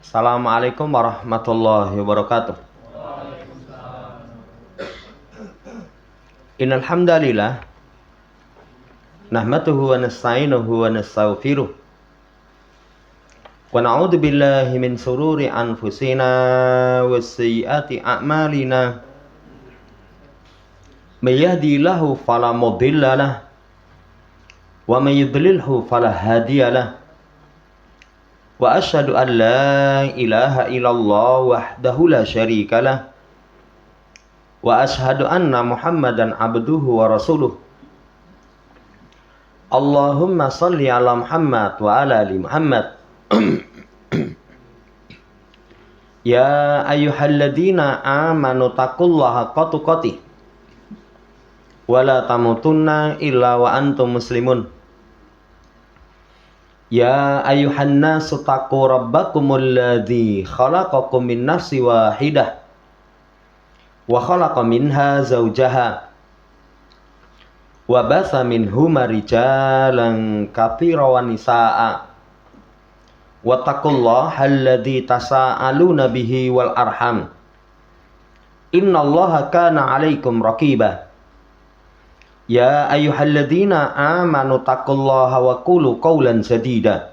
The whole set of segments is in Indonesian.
Assalamualaikum warahmatullahi wabarakatuh. Innal hamdalillah nahmaduhu wa nasta'inuhu wa nastaghfiruh wa na'udzu billahi min shururi anfusina wa sayyiati a'malina. May yahdihillahu fala mudilla lahu wa may yudlilhu fala hadiya lahu. Wa asyhadu an la ilaha illallah wahdahu la syarika lah. Wa asyhadu anna Muhammadan abduhu wa rasuluh. Allahumma salli ala Muhammad wa ala ali Muhammad. Ya ayyuhalladzina amanu taqullaha haqqa tuqatih wa la tamutunna illa wa antum muslimun. Ya ayyuhan nasu taqu rabbakumul ladzi khalaqakum min nafsin wahidah wa khalaqa minha zawjaha wa batha minhuma rijalan katsiran wa nisaa'a wattaqullaha alladzi tasaaluna bihi wal arham innallaha kana 'alaikum raqiba. Ya ayyuhalladzina amanu taqullaha wa qulu qawlan sadida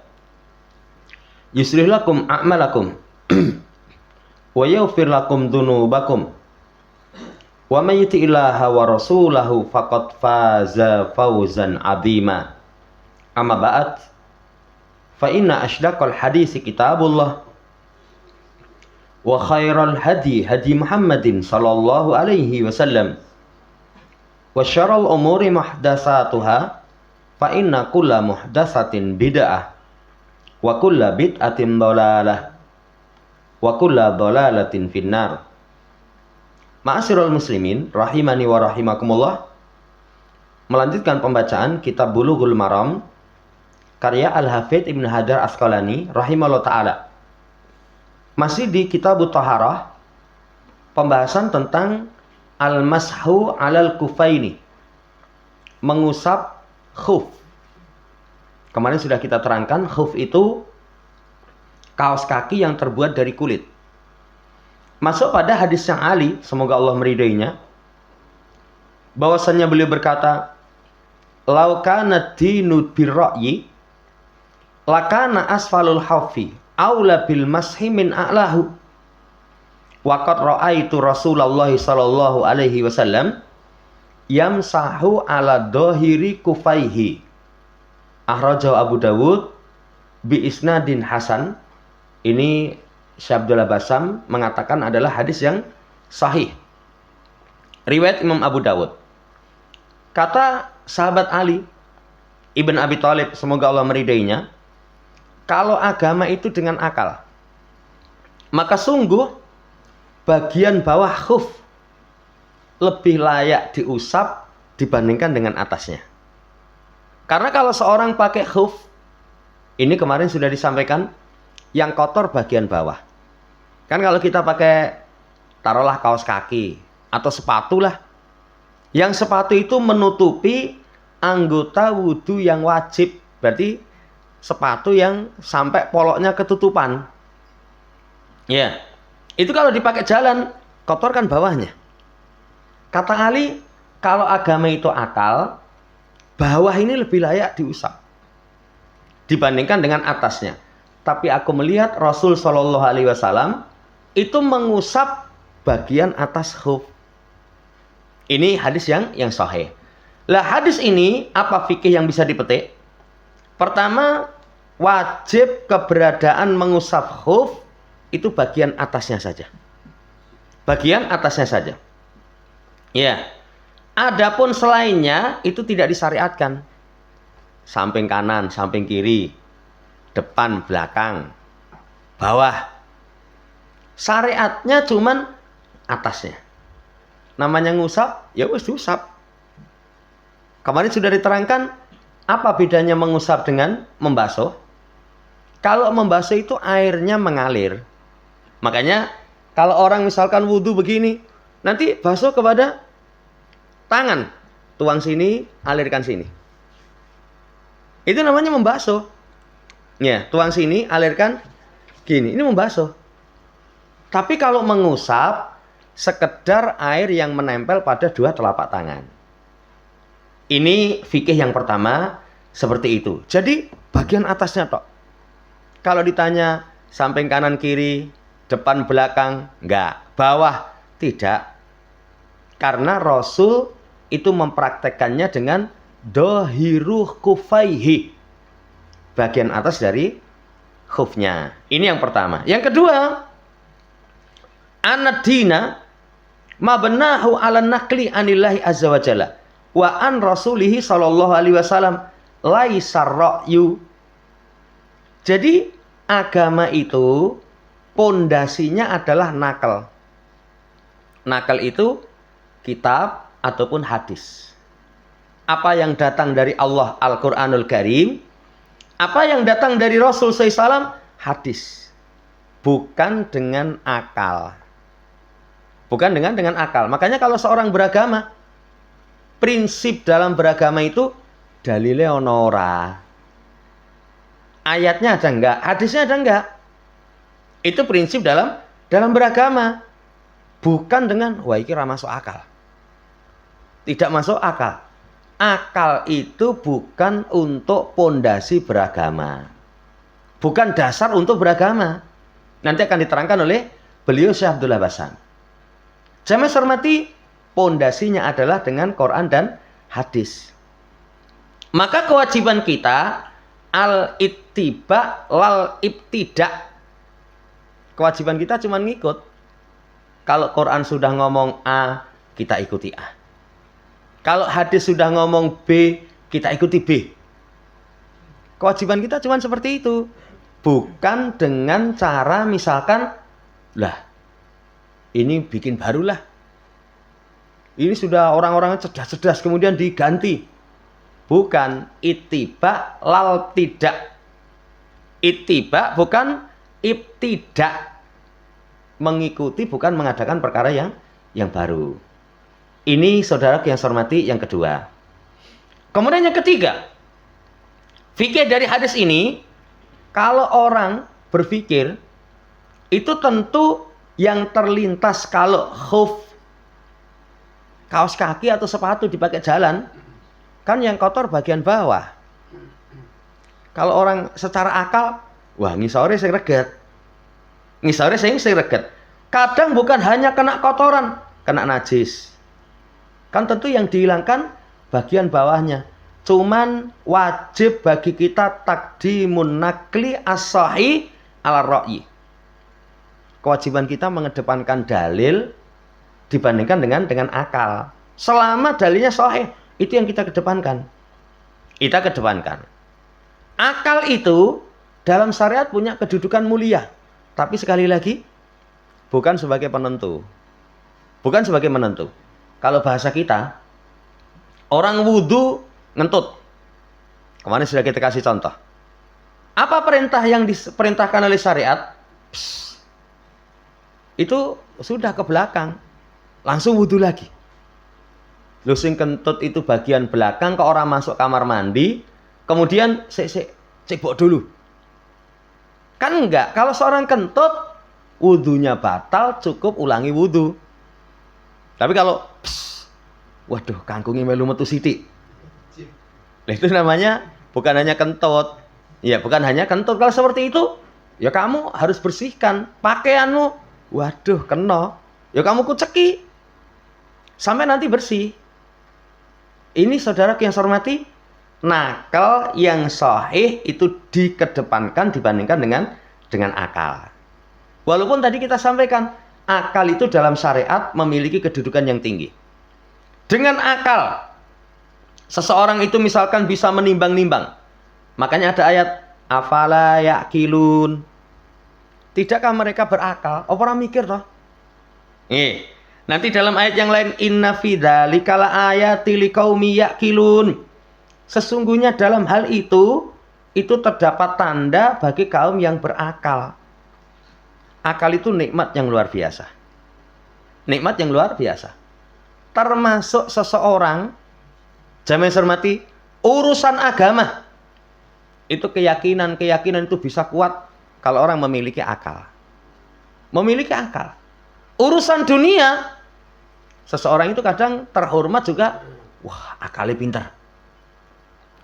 yuslih lakum a'malakum wa yaghfir lakum dhunubakum wa may yuti'illaha wa rasulahu faqad faza fawzan 'azima. Amma ba'd, fa inna asydaqal hadits kitabullah wa khairal hadi hadi Muhammadin sallallahu alaihi wasallam wa syarrul umuri muhdatsatuha fa inna kulla muhdatsatin bid'ah wa kulla bid'atin dhalalah wa kulla dhalalatin finnar. Ma'asyiral muslimin rahimani wa rahimakumullah. Melanjutkan pembacaan kitab Bulughul Maram karya Al-Hafidz Ibnu Hajar Asqalani rahimahullah taala. Masih di Kitabut Thaharah, pembahasan tentang al-mashu 'alal kufaini, mengusap khuf. Kemarin sudah kita terangkan, khuf itu kaos kaki yang terbuat dari kulit. Masuk pada hadis yang Ali, semoga Allah meridainya, bahwasannya beliau berkata, "Lau kana dinu birra'yi lakana asfalul haufi aula bil mashi min a'lahu." Waqad ra'aitu Rasulullah sallallahu alaihi wasallam yamsahu ala dhahiri kufaihi. Akhrajahu Abu Dawud bi isnadin hasan. Ini Syekh Abdullah Basam mengatakan adalah hadis yang sahih. Riwayat Imam Abu Dawud. Kata sahabat Ali Ibn Abi Thalib, semoga Allah meridainya, kalau agama itu dengan akal, maka sungguh bagian bawah khuf lebih layak diusap dibandingkan dengan atasnya. Karena kalau seorang pakai khuf, ini kemarin sudah disampaikan, yang kotor bagian bawah. Kan kalau kita pakai, taruhlah kaos kaki atau sepatu lah, yang sepatu itu menutupi anggota wudhu yang wajib, berarti sepatu yang sampai poloknya ketutupan. Ya, itu kalau dipakai jalan, kotor kan bawahnya. Kata Ali, kalau agama itu akal, bawah ini lebih layak diusap dibandingkan dengan atasnya. Tapi aku melihat Rasul Shallallahu Alaihi Wasallam itu mengusap bagian atas khuf. Ini hadis yang sahih. Lah hadis ini apa fikih yang bisa dipetik? Pertama, wajib keberadaan mengusap khuf itu bagian atasnya saja. Bagian atasnya saja. Ya. Adapun selainnya itu tidak disyariatkan. Samping kanan, samping kiri, depan, belakang, bawah. Syariatnya cuman atasnya. Namanya ngusap, ya wis diusap. Kemarin sudah diterangkan apa bedanya mengusap dengan membasuh. Kalau membasuh itu airnya mengalir. Makanya kalau orang misalkan wudhu begini, nanti basuh kepada tangan. Tuang sini, alirkan sini. Itu namanya membasuh. Ya, tuang sini, alirkan Gini, ini membasuh. Tapi kalau mengusap, sekedar air yang menempel pada dua telapak tangan. Ini fikih yang pertama, seperti itu. Jadi bagian atasnya tok. Kalau ditanya samping kanan kiri, depan belakang, enggak. Bawah, tidak. Karena Rasul itu mempraktekannya dengan dohiru kufaihi. Bagian atas dari khufnya. Ini yang pertama. Yang kedua, anad-dina mabnahu ala naqli anillahi azza wa jalla wa an rasulihi sallallahu alaihi wasallam laisar ra'yu. Jadi agama itu pondasinya adalah nakal. Nakal itu kitab ataupun hadis. Apa yang datang dari Allah Al-Qur'anul Karim, apa yang datang dari Rasul SAW, hadis. Bukan dengan akal. Bukan dengan akal. Makanya kalau seorang beragama, prinsip dalam beragama itu dalilnya ono ora. Ayatnya ada enggak? Hadisnya ada enggak? Itu prinsip dalam beragama. Bukan dengan wah iki ra masuk akal. Tidak masuk akal. Akal itu bukan untuk pondasi beragama. Bukan dasar untuk beragama. Nanti akan diterangkan oleh beliau Syekh Abdullah Bassam. Jamaah hormati, pondasinya adalah dengan Quran dan hadis. Maka kewajiban kita al-ittiba lal ibtida. Kewajiban kita cuma ngikut. Kalau Quran sudah ngomong A, kita ikuti A. Kalau hadis sudah ngomong B, kita ikuti B. Kewajiban kita cuma seperti itu. Bukan dengan cara misalkan, lah, ini bikin barulah. Ini sudah orang-orang cerdas-cerdas kemudian diganti. Bukan, ittiba lal tidak. Ittiba bukan ibtidak. Mengikuti bukan mengadakan perkara yang baru. Ini saudara yang saya hormati yang kedua. Kemudian yang ketiga, fikih dari hadis ini, kalau orang berpikir, itu tentu yang terlintas kalau khuf, kaos kaki atau sepatu dipakai jalan, kan yang kotor bagian bawah. Kalau orang secara akal, wah ngisore sing reget. Ngisore sing reget. Kadang bukan hanya kena kotoran, kena najis. Kan tentu yang dihilangkan bagian bawahnya. Cuman wajib bagi kita takdimun nakli as-sahih ala ra'yi. Kewajiban kita mengedepankan dalil dibandingkan dengan akal. Selama dalilnya sahih, itu yang kita kedepankan. Kita kedepankan. Akal itu dalam syariat punya kedudukan mulia. Tapi sekali lagi, bukan sebagai penentu. Bukan sebagai menentu. Kalau bahasa kita, orang wudhu ngentut. Kemarin sudah kita kasih contoh. Apa perintah yang diperintahkan oleh syariat? Psst. Itu sudah ke belakang. Langsung wudhu lagi. Lu sing kentut itu bagian belakang, ke orang masuk kamar mandi, kemudian cebok dulu. Kan enggak, kalau seorang kentut, wudhunya batal, cukup ulangi wudhu. Tapi kalau, waduh, kangkungnya melu metu sithik. Itu namanya bukan hanya kentut. Ya, bukan hanya kentut. Kalau seperti itu, ya kamu harus bersihkan pakaianmu. Waduh, kena. Ya kamu kuceki. Sampai nanti bersih. Ini saudara yang saya hormati, nakal yang sahih itu dikedepankan dibandingkan dengan akal. Walaupun tadi kita sampaikan, akal itu dalam syariat memiliki kedudukan yang tinggi. Dengan akal, seseorang itu misalkan bisa menimbang-nimbang. Makanya ada ayat, afala ya'qilun. Tidakkah mereka berakal? Orang mikir toh? Nanti dalam ayat yang lain, inna fi dzalika laayatil liqaumi ya'qilun. Sesungguhnya dalam hal itu terdapat tanda bagi kaum yang berakal. Akal itu nikmat yang luar biasa. Nikmat yang luar biasa. Termasuk seseorang, jamaah hormati, urusan agama. Itu keyakinan itu bisa kuat kalau orang memiliki akal. Memiliki akal. Urusan dunia, seseorang itu kadang terhormat juga, wah akalnya pintar.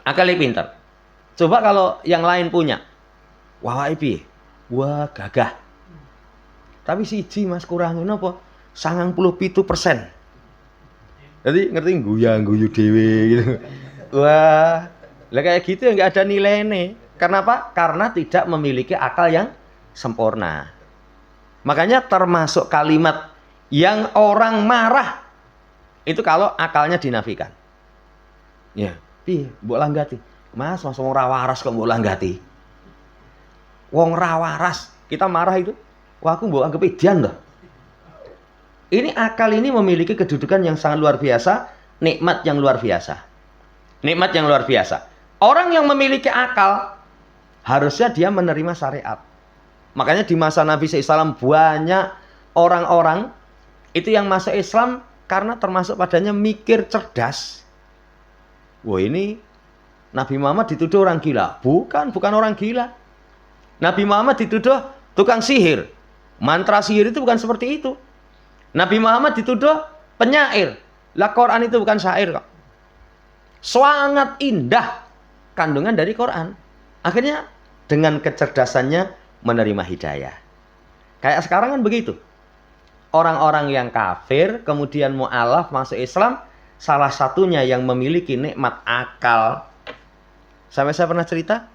Akalnya pintar. Coba kalau yang lain punya, wah piye? Wah gagah. Tapi siji mas kurangin apa? 97%. Jadi ngerti guyu dewe gitu. Wah, lah kayak gitu ya nggak ada nilainya. Karena apa? Karena tidak memiliki akal yang sempurna. Makanya termasuk kalimat yang orang marah itu kalau akalnya dinafikan. Ya, piye mbok langgati. Mas, langsung ora waras kok mbok langgati. Wong ra waras, kita marah itu. Wah, aku mbok anggap edian toh. Ini akal ini memiliki kedudukan yang sangat luar biasa, nikmat yang luar biasa. Nikmat yang luar biasa. Orang yang memiliki akal harusnya dia menerima syariat. Makanya di masa Nabi SAW banyak orang-orang itu yang masuk Islam karena termasuk padanya mikir cerdas. Wah ini Nabi Muhammad dituduh orang gila. Bukan orang gila. Nabi Muhammad dituduh tukang sihir. Mantra sihir itu bukan seperti itu. Nabi Muhammad dituduh penyair. Lah Quran itu bukan syair kok. Sangat indah kandungan dari Quran. Akhirnya dengan kecerdasannya menerima hidayah. Kayak sekarang kan begitu. Orang-orang yang kafir kemudian mu'alaf masuk Islam, salah satunya yang memiliki nikmat akal. Sampai saya pernah cerita,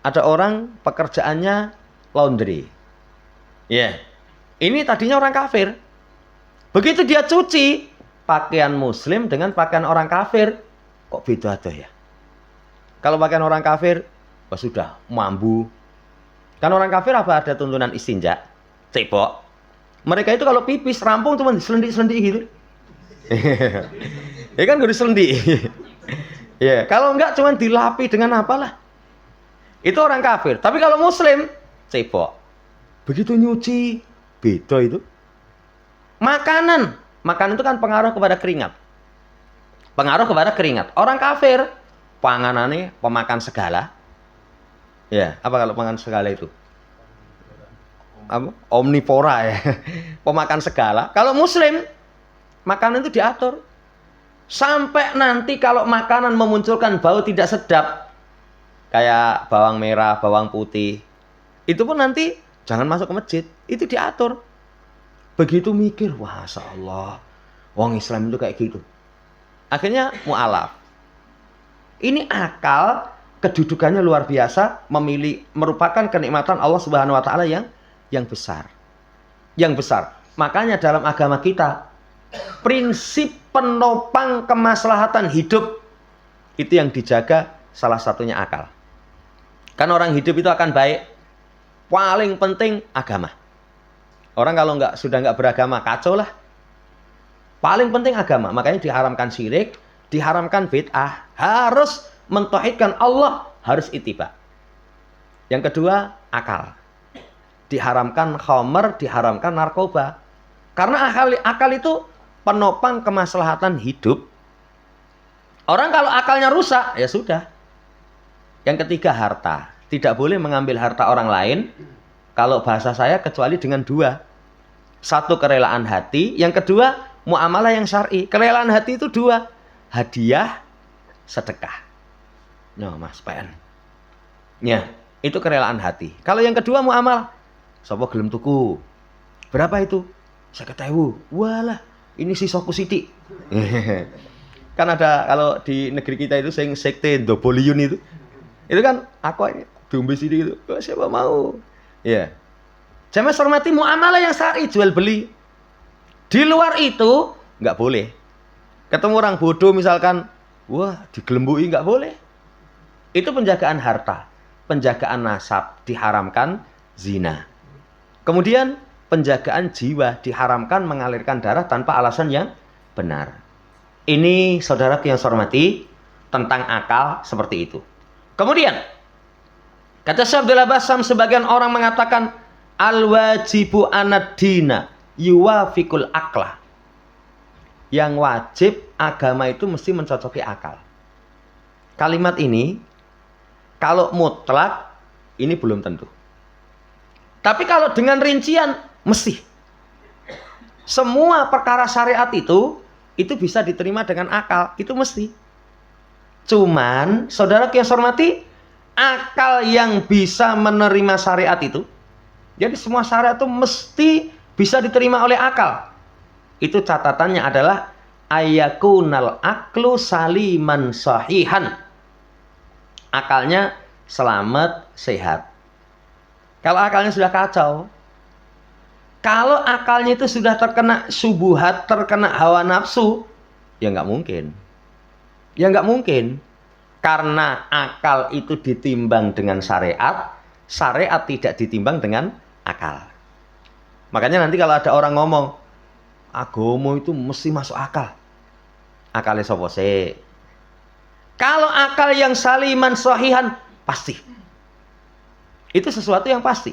ada orang pekerjaannya laundry. Ya, ini tadinya orang kafir. Begitu dia cuci pakaian muslim dengan pakaian orang kafir, kok beda tuh ya? Kalau pakaian orang kafir, wah sudah mambu. Kan orang kafir apa ada tuntunan istinja, cepok. Mereka itu kalau pipis rampung cuma diselendik-selendik gitu. Ya kan gak diselendik. Ya, kalau enggak cuma dilapi dengan apalah. Itu orang kafir. Tapi kalau muslim, cepok. Begitu nyuci, beda itu. Makanan itu kan pengaruh kepada keringat. Pengaruh kepada keringat. Orang kafir, panganannya pemakan segala. Ya, apa kalau pemakan segala itu? Apa? Omnivora ya. Pemakan segala. Kalau muslim, makanan itu diatur. Sampai nanti kalau makanan memunculkan bau tidak sedap, kayak bawang merah, bawang putih, itu pun nanti jangan masuk ke masjid. Itu diatur. Begitu mikir, wah Masya Allah, wong Islam itu kayak gitu. Akhirnya mu'alaf. Ini akal, kedudukannya luar biasa, merupakan kenikmatan Allah Subhanahu Wa Taala yang besar. Yang besar. Makanya dalam agama kita, prinsip penopang kemaslahatan hidup, itu yang dijaga salah satunya akal. Kan orang hidup itu akan baik, paling penting agama. Orang kalau sudah nggak beragama, kacau lah. Paling penting agama. Makanya diharamkan syirik, diharamkan bid'ah. Harus mentauhidkan Allah, harus ittiba. Yang kedua, akal. Diharamkan khamr, diharamkan narkoba. Karena akal itu penopang kemaslahatan hidup. Orang kalau akalnya rusak, ya sudah. Yang ketiga, harta. Tidak boleh mengambil harta orang lain. Kalau bahasa saya kecuali dengan dua. Satu, kerelaan hati. Yang kedua, muamalah yang syar'i. Kerelaan hati itu dua. Hadiah, sedekah. No, Mas PN. Ya, itu kerelaan hati. Kalau yang kedua, muamalah. Sapa gelem tuku? Berapa itu? 50.000. Walah, ini sisoku sithik. Kan ada kalau di negeri kita itu sing sekte Ndoboliyun itu. Itu kan aku dombe sithik itu. Oh, siapa mau? Ya. Jamaah hormati muamalah yang syar'i, jual beli. Di luar itu nggak boleh. Ketemu orang bodoh misalkan, wah digelembui, nggak boleh. Itu penjagaan harta, penjagaan nasab, diharamkan zina. Kemudian penjagaan jiwa, diharamkan mengalirkan darah tanpa alasan yang benar. Ini saudara yang saya hormati tentang akal seperti itu. Kemudian kata Syekh Abdullah Bassam, sebagian orang mengatakan al-wajibu anad-dina yuwafiqul akla. Yang wajib agama itu mesti mencocoki akal. Kalimat ini kalau mutlak ini belum tentu. Tapi kalau dengan rincian mesti. Semua perkara syariat itu bisa diterima dengan akal, itu mesti. Cuman saudara yang hormati, akal yang bisa menerima syariat itu, jadi semua syariat itu mesti bisa diterima oleh akal. Itu catatannya adalah ayakunal aklu saliman sahihan. Akalnya selamat, sehat. Kalau akalnya sudah kacau, kalau akalnya itu sudah terkena subuhat, terkena hawa nafsu, ya nggak mungkin. Ya nggak mungkin. Karena akal itu ditimbang dengan syariat, syariat tidak ditimbang dengan akal. Makanya nanti kalau ada orang ngomong, agama itu mesti masuk akal. Akalnya sapa sih? Kalau akal yang saliman sahihan, pasti. Itu sesuatu yang pasti.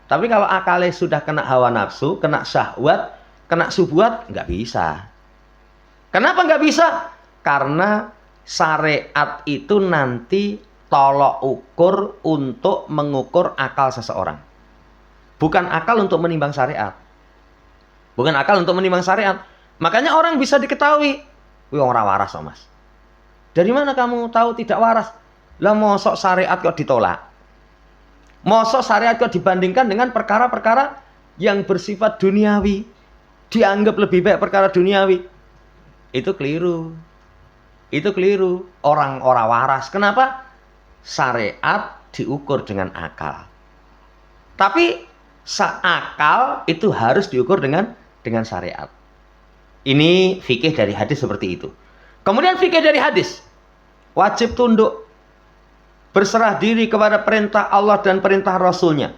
Tapi kalau akalnya sudah kena hawa nafsu, kena syahwat, kena subuhat, nggak bisa. Kenapa nggak bisa? Karena syariat itu nanti tolok ukur untuk mengukur akal seseorang. Bukan akal untuk menimbang syariat. Bukan akal untuk menimbang syariat. Makanya orang bisa diketahui, wih orang waras oh mas. Dari mana kamu tahu tidak waras? Lah mosok syariat kok ditolak? Mosok syariat kok dibandingkan dengan perkara-perkara yang bersifat duniawi, dianggap lebih baik perkara duniawi? Itu keliru. Itu keliru. Orang waras. Kenapa? Syariat diukur dengan akal. Tapi akal itu harus diukur dengan syariat. Ini fikih dari hadis seperti itu. Kemudian fikih dari hadis, wajib tunduk, berserah diri kepada perintah Allah dan perintah Rasulnya.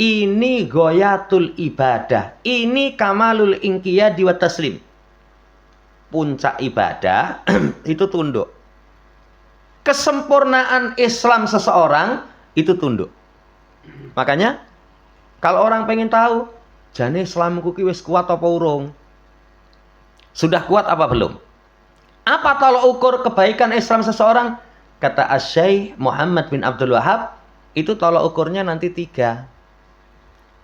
Ini goyatul ibadah. Ini kamalul inqiyadi wa taslim. Puncak ibadah itu tunduk. Kesempurnaan Islam seseorang itu tunduk. Makanya kalau orang pengen tahu, jane Islamku ki wis kuat apa urung? Sudah kuat apa belum? Apa tolak ukur kebaikan Islam seseorang? Kata Asy-Syaikh Muhammad bin Abdul Wahhab, itu tolak ukurnya nanti 3.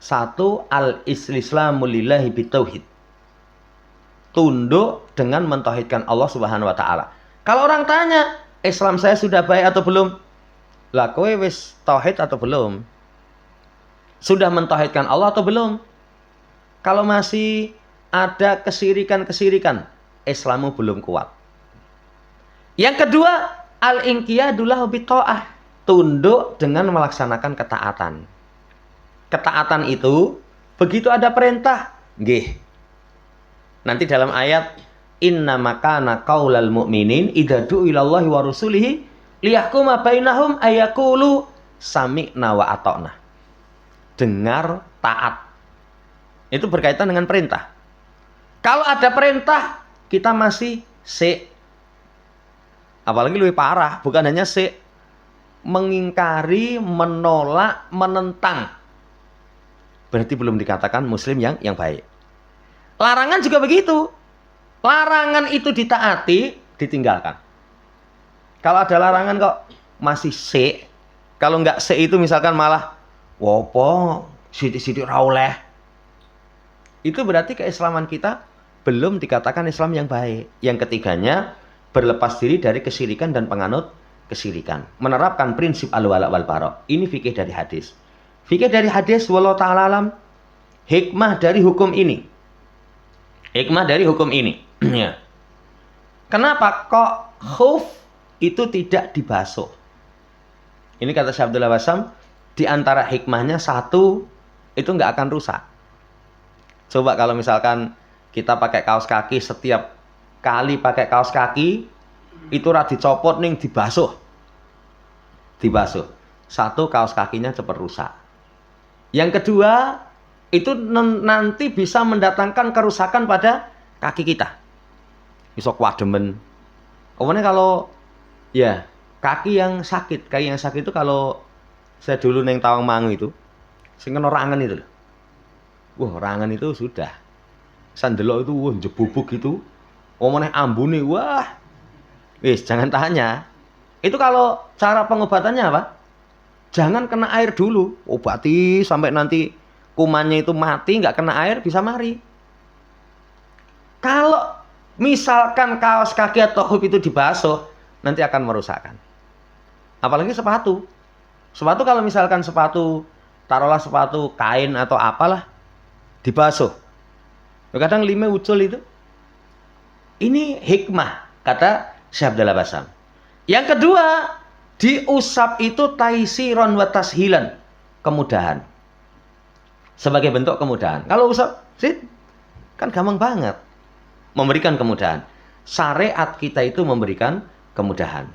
1, al-islamu lillahi bitauhid. Tunduk dengan mentauhidkan Allah Subhanahu wa taala. Kalau orang tanya, Islam saya sudah baik atau belum? Lah kowe wis tauhid atau belum? Sudah mentauhidkan Allah atau belum? Kalau masih ada kesirikan-kesirikan, Islammu belum kuat. Yang kedua, al-inqiyadu lahu bitta'ah. Tunduk dengan melaksanakan ketaatan. Ketaatan itu begitu ada perintah, nggih. Nanti dalam ayat innama kana qaulal mu'minin idza du'a ilallahi wa rasulihi liyahkuma bainahum ayaqulu sami'na wa ata'na. Dengar, taat. Itu berkaitan dengan perintah. Kalau ada perintah, kita masih apalagi lebih parah, bukan hanya mengingkari, menolak, menentang. Berarti belum dikatakan muslim yang baik. Larangan juga begitu. Larangan itu ditaati, ditinggalkan. Kalau ada larangan kok masih kalau nggak itu misalkan malah wopo, sidik-sidik rauleh. Itu berarti keislaman kita belum dikatakan Islam yang baik. Yang ketiganya, berlepas diri dari kesyirikan dan penganut kesyirikan. Menerapkan prinsip al-wala wal bara. Ini fikih dari hadis. Fikih dari hadis, wallahu ta'ala alam, hikmah dari hukum ini. Hikmah dari hukum ini. Kenapa kok khuf itu tidak dibasuh? Ini kata Syekh Abdullah Wasam, di antara hikmahnya 1, itu nggak akan rusak. Coba kalau misalkan kita pakai kaos kaki, setiap kali pakai kaos kaki itu dicopot ning dibasuh. 1, kaos kakinya cepat rusak. Yang kedua, itu nanti bisa mendatangkan kerusakan pada kaki kita. Bisa kuademen. Kemudian kalau ya kaki yang sakit itu kalau saya dulu neng Tawangmangu itu, sing kena rangan itu loh. Wah, rangan itu sudah. Sandelok itu wah jebubuk gitu. Omone ambune wah. Wis jangan tanya. Itu kalau cara pengobatannya apa? Jangan kena air dulu. Obati sampai nanti kumannya itu mati, nggak kena air, bisa mari. Kalau misalkan kaos kaki atau hub itu dibasuh, nanti akan merusakkan. Apalagi sepatu. Sepatu kalau misalkan sepatu, taruhlah sepatu kain atau apalah, dibasuh. Kadang lime ucul itu. Ini hikmah, kata Syekh Abdullah Basam. Yang kedua, diusap itu taisiron wa tashilan, kemudahan. Sebagai bentuk kemudahan. Kalau usap, kan gampang banget. Memberikan kemudahan. Syariat kita itu memberikan kemudahan.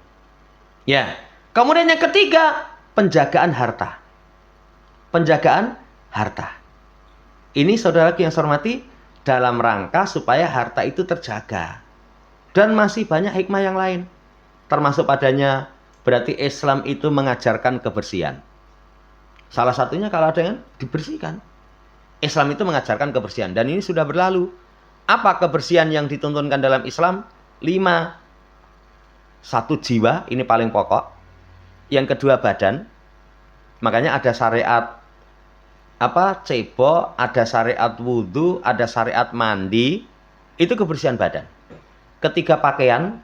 Ya. Kemudian yang ketiga, penjagaan harta. Penjagaan harta. Ini saudara yang saya hormati, dalam rangka supaya harta itu terjaga. Dan masih banyak hikmah yang lain. Termasuk padanya, berarti Islam itu mengajarkan kebersihan. Salah satunya kalau ada yang dibersihkan. Islam itu mengajarkan kebersihan. Dan ini sudah berlalu. Apa kebersihan yang dituntunkan dalam Islam? 5. 1 jiwa, ini paling pokok. Yang kedua badan. Makanya ada syariat cebok, ada syariat wudhu, ada syariat mandi. Itu kebersihan badan. Ketiga pakaian.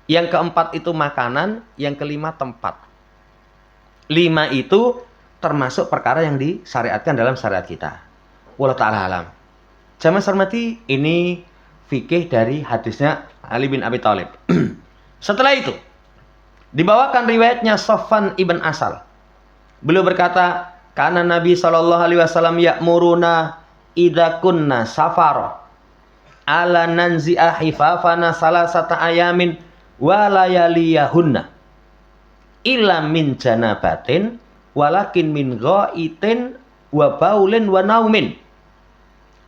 Yang keempat itu makanan. Yang kelima tempat. 5 itu termasuk perkara yang disyariatkan dalam syariat kita. Wallahu ta'ala alam. Jamaah hormati, ini fikih dari hadisnya Ali bin Abi Thalib. Setelah itu dibawakan riwayatnya Sofwan ibn Asal. Beliau berkata, karena Nabi SAW ya'muruna idza kunna safara ala nanzi'a hifafana salasata ayamin wa layaliyahunna illa min janabatin walakin min ghaitin wa baulin wa naumin.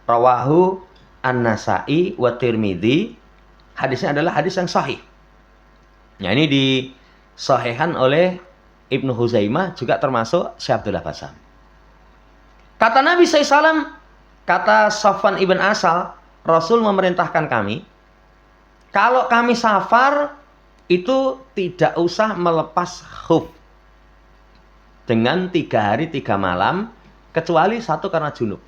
Rawahu An-Nasa'i wa Tirmidzi. Hadisnya adalah hadis yang sahih. Nah, ini disahihkan oleh Ibnu Huzaimah, juga termasuk Syekh Abdullah Basam. Kata Nabi SAW, kata Sofwan ibn Asal, Rasul memerintahkan kami, kalau kami safar, itu tidak usah melepas khuf. Dengan 3 hari 3 malam, kecuali 1 karena junub.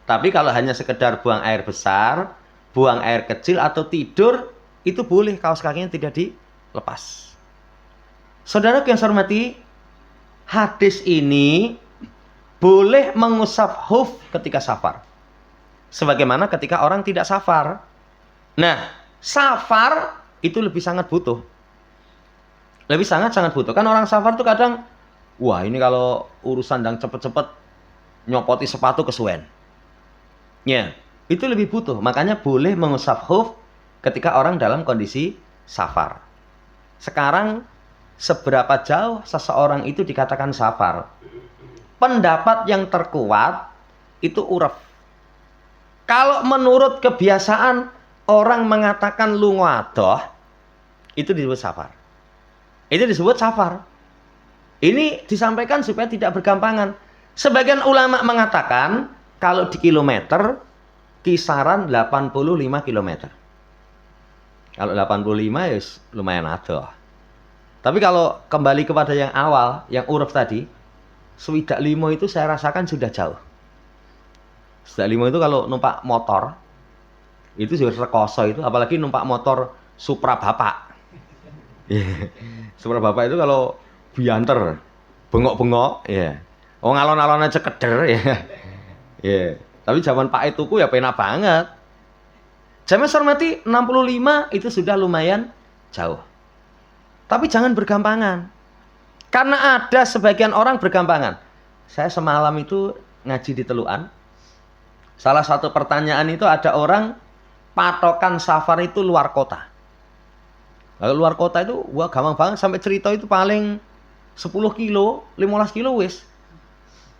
Tapi kalau hanya sekedar buang air besar, buang air kecil atau tidur, itu boleh kaos kakinya tidak dilepas. Saudara yang saya hormati, hadis ini boleh mengusap khuf ketika safar. Sebagaimana ketika orang tidak safar. Nah, safar itu lebih sangat butuh. Lebih sangat butuh. Kan orang safar tuh kadang, wah ini kalau urusan dan cepet-cepet nyopoti sepatu kesuwen. Ya, itu lebih butuh. Makanya boleh mengusap khuf ketika orang dalam kondisi safar. Sekarang, seberapa jauh seseorang itu dikatakan safar? Pendapat yang terkuat itu uraf. Kalau menurut kebiasaan orang mengatakan lungo adoh, itu disebut safar. Itu disebut safar. Ini disampaikan supaya tidak bergampangan. Sebagian ulama mengatakan kalau di kilometer kisaran 85 kilometer. Kalau 85 ya lumayan adoh. Tapi kalau kembali kepada yang awal, yang uruf tadi, swidak limo itu saya rasakan sudah jauh. Swidak limo itu kalau numpak motor, itu juga rekoso itu, apalagi numpak motor Supra Bapak. Supra Bapak itu kalau bianter, bengok-bengok, ya. Oh ngalon-alon aja keder, ya. Ya. Tapi zaman Pak Ituku ya penak banget. Jamaah hormati, 65 itu sudah lumayan jauh. Tapi jangan bergampangan. Karena ada sebagian orang bergampangan. Saya semalam itu ngaji di Teluan. Salah satu pertanyaan itu ada orang patokan safar itu luar kota. Kalau luar kota itu wah gampang banget, sampai cerita itu paling 10 kilo, 15 kilo wis.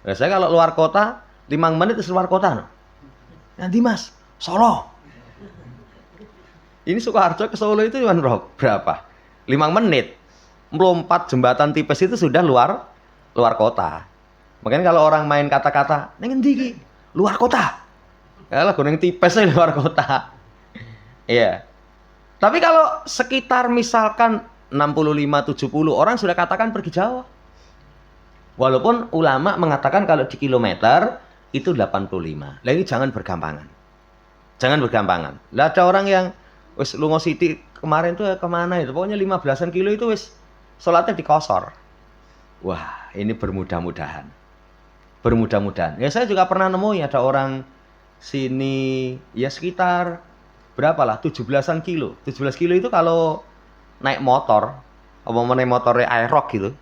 Nah, saya kalau luar kota 5 menit itu luar kota. No. Nanti Mas, Solo. Ini Sukoharjo ke Solo itu cuma berapa? 5 menit. Melompat jembatan tipes itu sudah luar kota. Makanya kalau orang main kata-kata, "Ning endi iki?" Luar kota. Yalah gunung tipes luar kota. Iya. Tapi kalau sekitar misalkan 65-70 orang sudah katakan pergi Jawa. Walaupun ulama mengatakan kalau di kilometer itu 85. Lah ini jangan bergampangan. Jangan bergampangan. Lah ada orang yang wis lunga sithik kemarin tuh kemana itu? Pokoknya 15-an kilo itu wis sholatnya dikosor. Wah, ini bermudah-mudahan. Bermudah-mudahan. Ya saya juga pernah nemu ya ada orang sini ya sekitar berapa lah 17-an kilo. 17 kilo itu kalau naik motor, apa naik motornya Aerox gitu.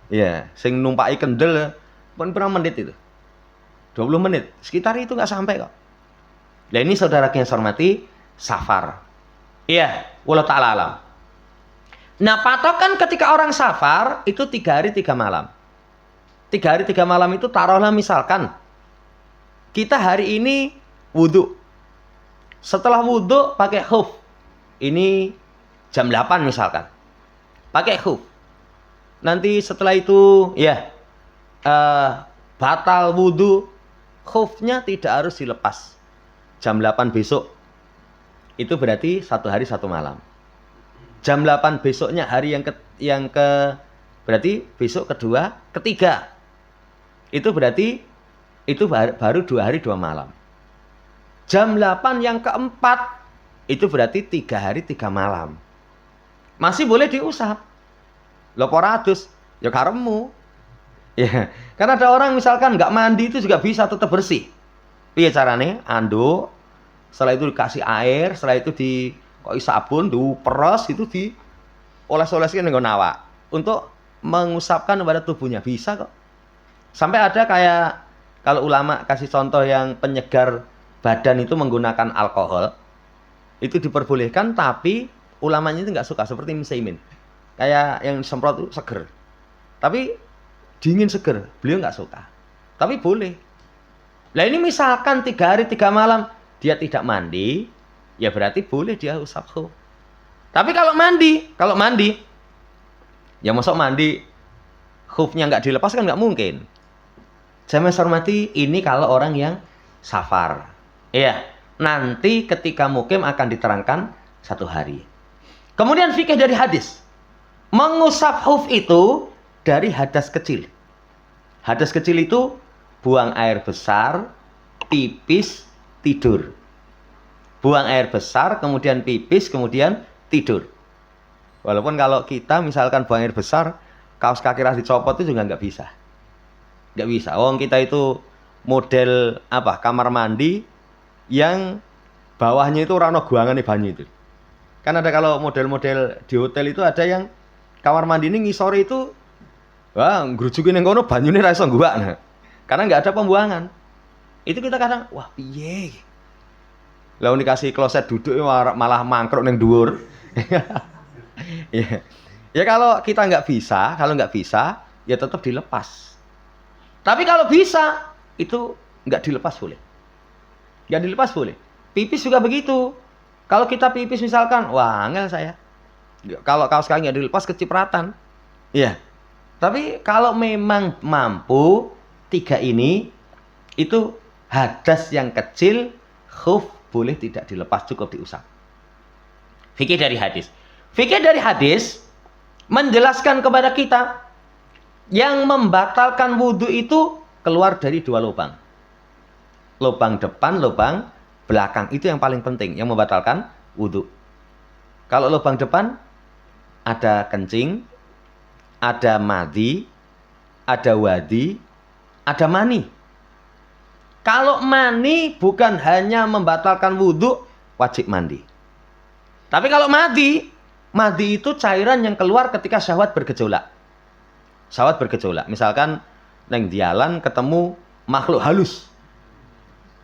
Ya, sing numpaki kendel pun berapa menit itu? 20 menit. Sekitar itu nggak sampai kok. Nah ini saudara yang saya hormati, safar. Iya, wallahu ta'ala alam. Nah patokan ketika orang safar itu 3 hari 3 malam. 3 hari 3 malam itu taruhlah misalkan kita hari ini wudhu. Setelah wudhu pakai khuf. Ini jam 8 misalkan. Pakai khuf. Nanti setelah itu ya batal wudhu, khufnya tidak harus dilepas. Jam 8 besok itu berarti 1 hari 1 malam. Jam 8 besoknya hari yang ke berarti besok kedua, ketiga. Itu berarti itu baru 2 hari 2 malam. Jam 8 yang keempat itu berarti 3 hari 3 malam. Masih boleh diusap. Loporatus ya karemu. Ya, karena ada orang misalkan nggak mandi itu juga bisa tetap bersih. Piye carane? Anduk, setelah itu dikasih air, setelah itu koi sabun, diperes itu dioles-oleskan dengan awak untuk mengusapkan kepada tubuhnya, bisa kok. Sampai ada kayak kalau ulama kasih contoh yang penyegar badan itu menggunakan alkohol, itu diperbolehkan, tapi ulamanya itu nggak suka, seperti Musaimin. Kayak yang semprot itu seger, tapi dingin seger, beliau nggak suka. Tapi boleh. Lah ini misalkan 3 hari 3 malam dia tidak mandi, ya berarti boleh dia usap khuf. Tapi kalau mandi, ya masuk mandi khufnya nggak dilepas kan nggak mungkin. Saya hormati, ini kalau orang yang safar. Iya, nanti ketika mukim akan diterangkan 1 hari. Kemudian fikih dari hadis. Mengusap khuf itu dari hadas kecil. Hadas kecil itu buang air besar, pipis, tidur. Buang air besar, kemudian pipis, kemudian tidur. Walaupun kalau kita misalkan buang air besar, kaos kaki ras dicopot itu juga nggak bisa. Nggak bisa. Kita itu model apa? Kamar mandi yang bawahnya itu rano guangan banyu itu. Kan ada kalau model-model di hotel itu ada yang kamar mandi ini ngisore itu wah, ngrujukin yang kono banyune ra iso ngguak. Nah. Karena nggak ada pembuangan. Itu kita kadang, wah piye. Lah dikasih kloset duduk malah mangkruk ning dhuwur. Ya. Ya kalau kita nggak bisa, ya tetap dilepas. Tapi kalau bisa, itu nggak dilepas boleh. Nggak dilepas boleh. Pipis juga begitu. Kalau kita pipis misalkan, wah angel saya. Kalau kaos kaki nggak dilepas kecipratan. Iya. Tapi kalau memang mampu 3 ini, itu hadas yang kecil, khuf boleh tidak dilepas, cukup diusap. Fikih dari hadis. Fikih dari hadis menjelaskan kepada kita yang membatalkan wudhu itu keluar dari 2 lubang. Lubang depan, lubang belakang. Itu yang paling penting, yang membatalkan wudhu. Kalau lubang depan, ada kencing, ada madhi, ada wadi, ada mani. Kalau mani bukan hanya membatalkan wudhu, wajib mandi. Tapi kalau madhi itu cairan yang keluar ketika syahwat bergejolak. Syahwat bergejolak. Misalkan neng jalan ketemu makhluk halus.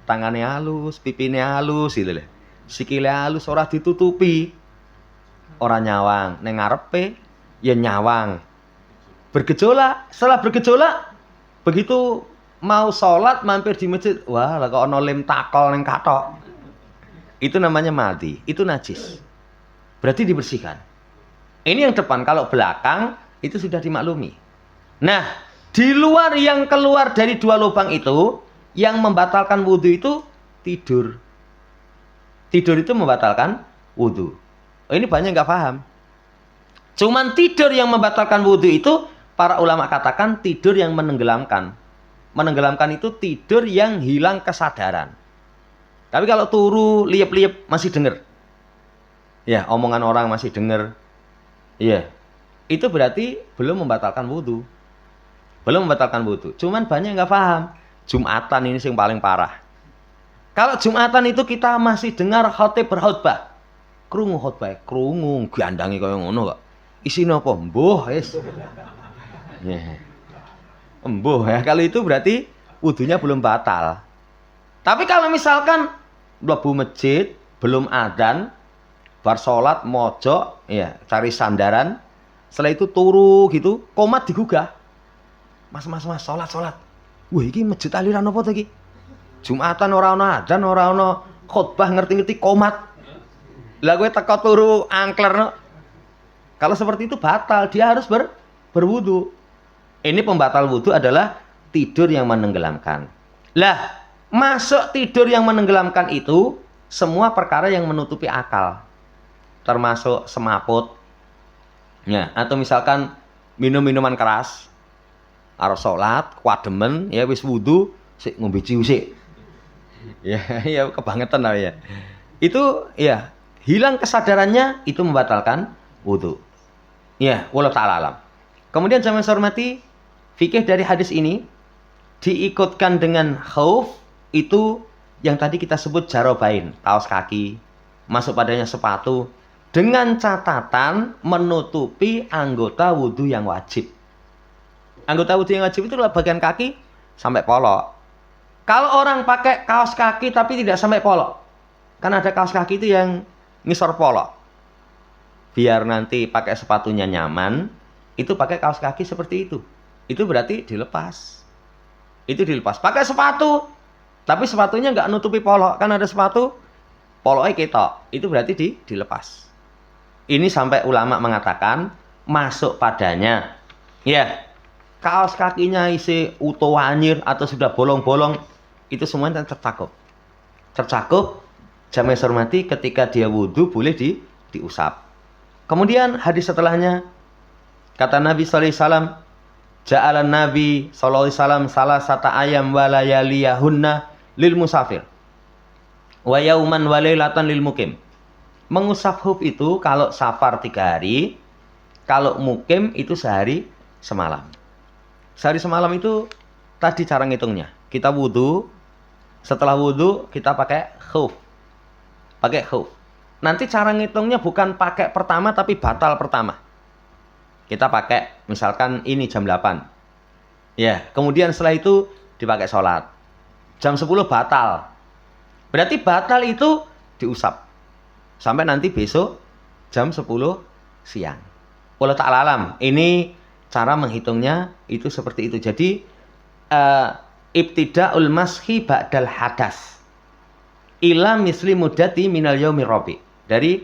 Tangannya halus, pipinya halus gitu lho. Sikile halus, ora ditutupi. Ora nyawang, neng ngarepe ya nyawang. Bergejolak, setelah bergejolak begitu mau sholat mampir di masjid, wah lah kok ono lem takol neng katok. Itu namanya madhi, itu najis. Berarti dibersihkan. Ini yang depan, kalau belakang itu sudah dimaklumi. Nah, di luar yang keluar dari 2 lubang itu, yang membatalkan wudhu itu tidur. Tidur itu membatalkan wudhu. Ini banyak nggak paham. Cuman tidur yang membatalkan wudhu itu para ulama katakan tidur yang menenggelamkan. Menenggelamkan itu tidur yang hilang kesadaran. Tapi kalau turu liep-liep masih denger. Ya, omongan orang masih denger. Iya. Itu berarti belum membatalkan wudu. Belum membatalkan wudu. Cuman banyak nggak paham. Jumatan ini yang paling parah. Kalau Jumatan itu kita masih dengar khatib berkhutbah. Krungu khutbah, krungu gandangi kaya ngono kok. Isine apa? Mbuh wis. Yeah. Embuh ya. Kalau itu berarti wudunya belum batal. Tapi kalau misalkan mlebu masjid, belum adzan, bar salat mojok, ya, cari sandaran, setelah itu turu gitu, komat digugah. Mas, salat. Wah, iki masjid aliran apa to iki? Jumatan ora ana adzan, ora ana khutbah, ngerti-ngerti komat. Lah kowe teko turu angklerno. Kalau seperti itu batal, dia harus berwudu. Ini pembatal wudu adalah tidur yang menenggelamkan. Lah, masuk tidur yang menenggelamkan itu semua perkara yang menutupi akal. Termasuk semaput. Ya, atau misalkan minum minuman keras. Arep salat, kuademen, ya wis wudu, sik ngombe ciu sik. Ya kebangetan lah ya. Itu ya, hilang kesadarannya itu membatalkan wudu. Ya, wallahu ta'ala alam. Kemudian jamaah hormati, fikih dari hadis ini diikutkan dengan khauf itu yang tadi kita sebut jarobain, kaos kaki, masuk padanya sepatu, dengan catatan menutupi anggota wudu yang wajib. Anggota wudu yang wajib itu adalah bagian kaki sampai polok. Kalau orang pakai kaos kaki tapi tidak sampai polok, kan ada kaos kaki itu yang ngisor polok. Biar nanti pakai sepatunya nyaman, itu pakai kaos kaki seperti itu. Itu berarti dilepas. Itu dilepas. Pakai sepatu, tapi sepatunya nggak nutupi polok. Kan ada sepatu, poloknya ketok. Itu berarti dilepas. Ini sampai ulama mengatakan, masuk padanya. Ya, kaos kakinya isi utuh wanyir atau sudah bolong-bolong, itu semuanya tercakup. Tercakup, jamaah hormati, ketika dia wudu boleh diusap. Kemudian hadis setelahnya, kata Nabi sallallahu alaihi wasallam, ja'alan Nabi sallallahu alaihi wasallam salasata ayam wa layaliyahunna lil musafir wa yauman wa lailatan lil mukim. Mengusap huf itu kalau safar 3 hari, kalau mukim itu sehari semalam. Sehari semalam itu tadi cara ngitungnya. Kita wudu, setelah wudu kita pakai khuf. Pakai khuf. Nanti cara ngitungnya bukan pakai pertama tapi batal pertama. Kita pakai misalkan ini jam 8. Ya, kemudian setelah itu dipakai sholat. Jam 10 batal. Berarti batal itu diusap. Sampai nanti besok jam 10 siang. Wallahu ta'ala alam. Ini cara menghitungnya itu seperti itu. Jadi ibtida'ul mashi ba'dal hadas ila misli mudati minal yaumi rabi. Dari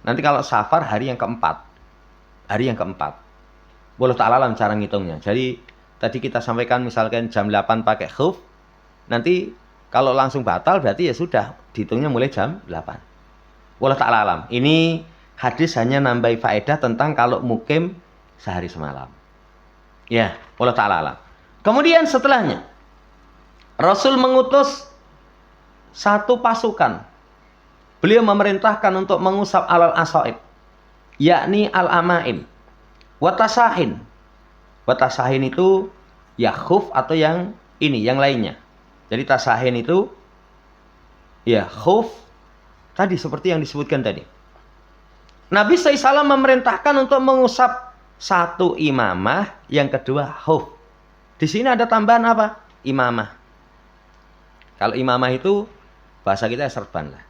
nanti kalau safar hari yang keempat. Hari yang keempat. Wallahu ta'ala alam cara ngitungnya. Jadi tadi kita sampaikan misalkan jam 8 pakai khuf. Nanti kalau langsung batal berarti ya sudah dihitungnya mulai jam 8. Wallahu ta'ala alam. Ini hadis hanya nambahi faedah tentang kalau mukim sehari semalam. Ya, wallahu ta'ala alam. Kemudian setelahnya Rasul mengutus satu pasukan. Beliau memerintahkan untuk mengusap alal asaib, yakni al-amaim, watasahin. Watasahin itu ya khuf atau yang ini, yang lainnya. Jadi tasahin itu ya khuf tadi seperti yang disebutkan tadi. Nabi SAW memerintahkan untuk mengusap satu imamah, yang kedua khuf. Di sini ada tambahan apa? Imamah. Kalau imamah itu bahasa kita serban lah.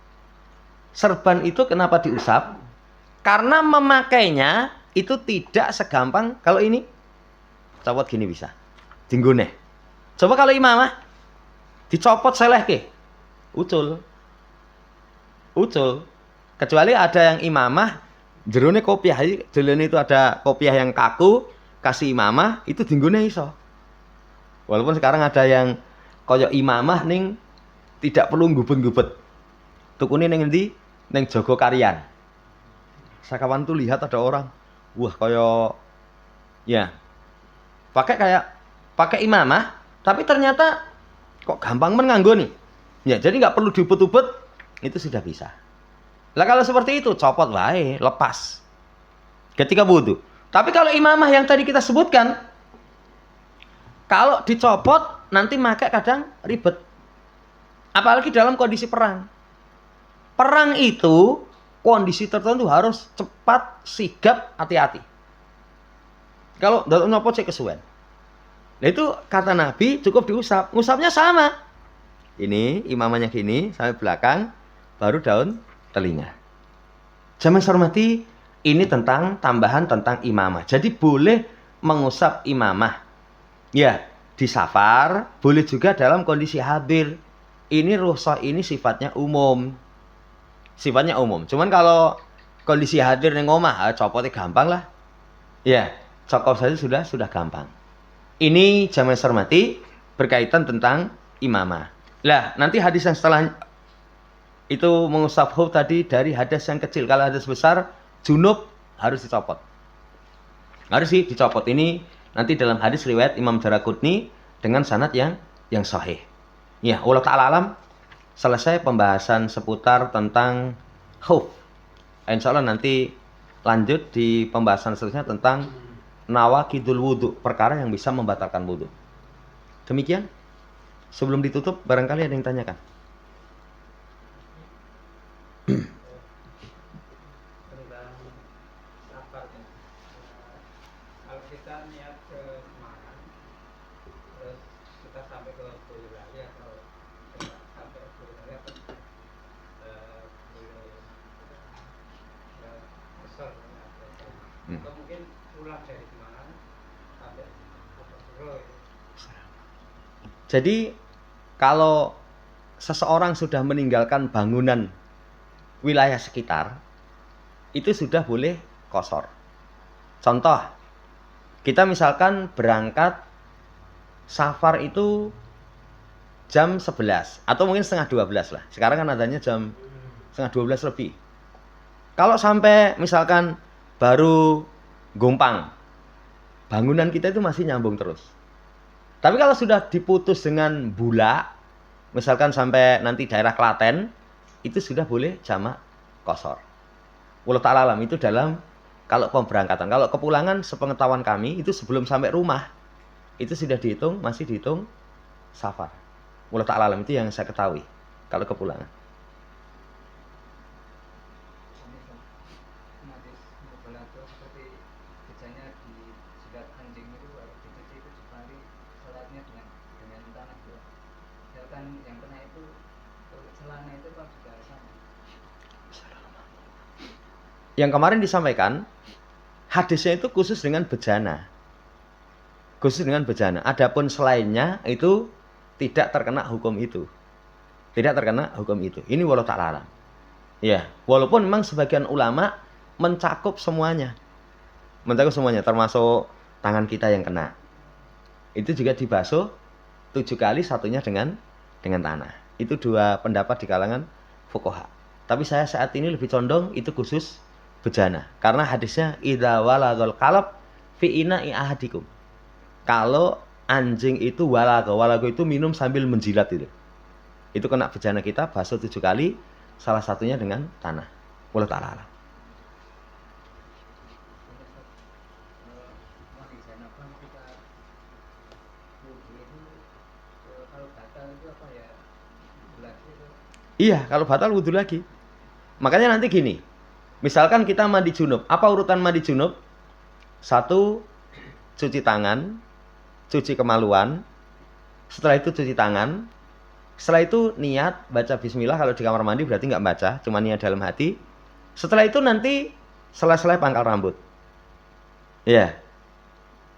Serban itu kenapa diusap? Karena memakainya itu tidak segampang kalau ini copot gini bisa. Dinggone. Coba kalau imamah dicopot selehke. Ucul. Kecuali ada yang imamah jerone kopiah. Jelene itu ada kopiah yang kaku, kasih imamah itu dinggone iso. Walaupun sekarang ada yang koyo imamah ning tidak perlu ngubet-ngubet. Tukune ning endi? Ning Jogokarian. Sakawan tuh lihat ada orang, wah koyo ya pakai imamah, tapi ternyata kok gampang nganggo nih. Ya, jadi nggak perlu diubet-ubet, itu sudah bisa. Lah kalau seperti itu, copot wae, lepas. Ketika wudu. Tapi kalau imamah yang tadi kita sebutkan, kalau dicopot, nanti make kadang ribet. Apalagi dalam kondisi perang. Perang itu, kondisi tertentu harus cepat, sigap, hati-hati. Kalau dalam nyopot saya kesuwen. Nah itu kata Nabi cukup diusap. Ngusapnya sama. Ini imamahnya gini sampai belakang, baru daun telinga. Jamaah hormati, ini tentang tambahan tentang imamah. Jadi boleh mengusap imamah. Ya, di safar, boleh juga dalam kondisi hadir. Ini rukhsah ini sifatnya umum. Sifatnya umum. Cuman kalau kondisi hadir ning omah, copotnya gampang lah. Ya, copot saja sudah gampang. Ini jamaah hormati berkaitan tentang imamah. Lah, nanti hadis yang setelah itu mengusap hub tadi dari hadas yang kecil. Kalau hadas besar, junub harus dicopot. Harus dicopot. Ini nanti dalam hadis riwayat Imam Daraqutni dengan sanad yang sahih. Ya, Allah Ta'ala alam, selesai pembahasan seputar tentang hub. Insya Allah nanti lanjut di pembahasan seterusnya tentang nawaqidul wudu, perkara yang bisa membatalkan wudu. Demikian. Sebelum ditutup, barangkali ada yang tanyakan. Tentang safar, kalau kita niat ke Semarang, terus kita sampai ke Boyolali atau sampai ke Boyolali atau Kesel, atau mungkin pulang dari Semarang sampai Solo. Jadi kalau seseorang sudah meninggalkan bangunan wilayah sekitar, itu sudah boleh qashar. Contoh, kita misalkan berangkat safar itu jam 11 atau mungkin setengah 12 lah. Sekarang kan adanya jam setengah 12 lebih. Kalau sampai misalkan baru Gompang, bangunan kita itu masih nyambung terus. Tapi kalau sudah diputus dengan Bulak, misalkan sampai nanti daerah Klaten, itu sudah boleh jamak qashar. Wallahu ta'ala alam, itu dalam kalau pemberangkatan. Kalau kepulangan sepengetahuan kami, itu sebelum sampai rumah, itu sudah dihitung, masih dihitung safar. Wallahu ta'ala alam, itu yang saya ketahui kalau kepulangan. Yang kemarin disampaikan, hadisnya itu khusus dengan bejana. Khusus dengan bejana. Adapun selainnya itu tidak terkena hukum itu. Tidak terkena hukum itu. Ini wallahu ta'ala alam. Ya, walaupun memang sebagian ulama mencakup semuanya. Mencakup semuanya, termasuk tangan kita yang kena. Itu juga dibasuh 7 kali, satunya dengan tanah. Itu dua pendapat di kalangan fuqaha. Tapi saya saat ini lebih condong itu khusus bejana. Karena hadisnya idza walagal qalb fi ina'i ahadikum. Kalau anjing itu walago itu minum sambil menjilat itu. Itu kena bejana kita, basuh 7 kali, salah satunya dengan tanah. Wallahu ta'ala alam. Iya, kalau batal wudu lagi. Makanya nanti gini. Misalkan kita mandi junub. Apa urutan mandi junub? 1, cuci tangan, cuci kemaluan. Setelah itu cuci tangan. Setelah itu niat baca bismillah. Kalau di kamar mandi berarti nggak baca, cuma niat dalam hati. Setelah itu nanti selai-selai pangkal rambut. Ya.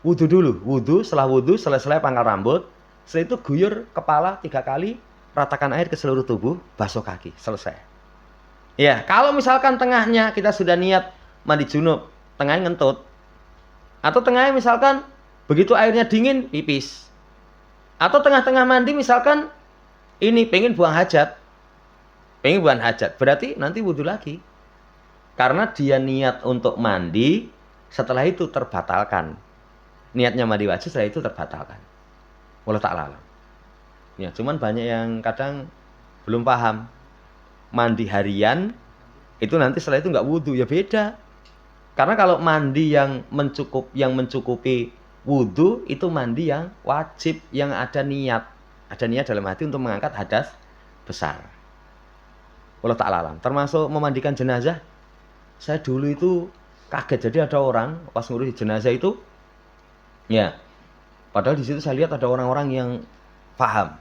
Wudu dulu. Setelah wudu, selai-selai pangkal rambut. Setelah itu guyur kepala 3 kali. Ratakan air ke seluruh tubuh, basuh kaki, selesai. Ya, kalau misalkan tengahnya kita sudah niat mandi junub, tengahnya ngentut, atau tengahnya misalkan begitu airnya dingin, pipis, atau tengah-tengah mandi misalkan ini pengen buang hajat, berarti nanti wudu lagi, karena dia niat untuk mandi, setelah itu terbatalkan. niatnya mandi wajib setelah itu terbatalkan. Wallahu ta'ala alam. Ya, cuman banyak yang kadang belum paham. Mandi harian itu nanti setelah itu nggak wudhu, ya beda. Karena kalau mandi yang mencukupi wudhu itu mandi yang wajib, yang ada niat dalam hati untuk mengangkat hadas besar. Wallahu ta'ala alam. Termasuk memandikan jenazah. Saya dulu itu kaget, jadi ada orang pas ngurus jenazah itu, ya, padahal di situ saya lihat ada orang-orang yang paham.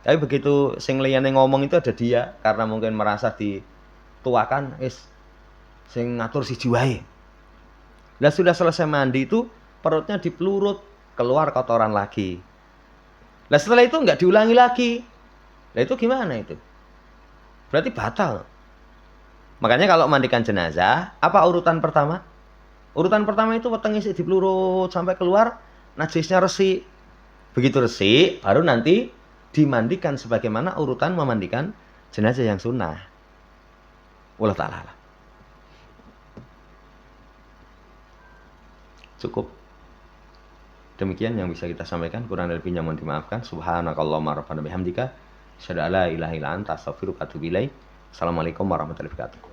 Tapi begitu sing liyane ngomong itu ada dia, karena mungkin merasa dituakan, sing ngatur si jiwae. Lah sudah selesai mandi itu perutnya dipelurut, keluar kotoran lagi. Lah setelah itu nggak diulangi lagi. Lah itu gimana itu? Berarti batal. Makanya kalau mandikan jenazah, apa urutan pertama? Urutan pertama itu wetenge sik dipelurut sampai keluar, najisnya resik. Begitu resik, baru nanti dimandikan sebagaimana urutan memandikan jenazah yang sunnah. Wallahu ta'ala. Cukup. Demikian yang bisa kita sampaikan, kurang lebihnya mohon dimaafkan. Subhanakallahumma rabbana bihamdika, asyhadu an la ilaha illa anta, astaghfiruka wa atubu ilaik. Assalamualaikum warahmatullahi wabarakatuh.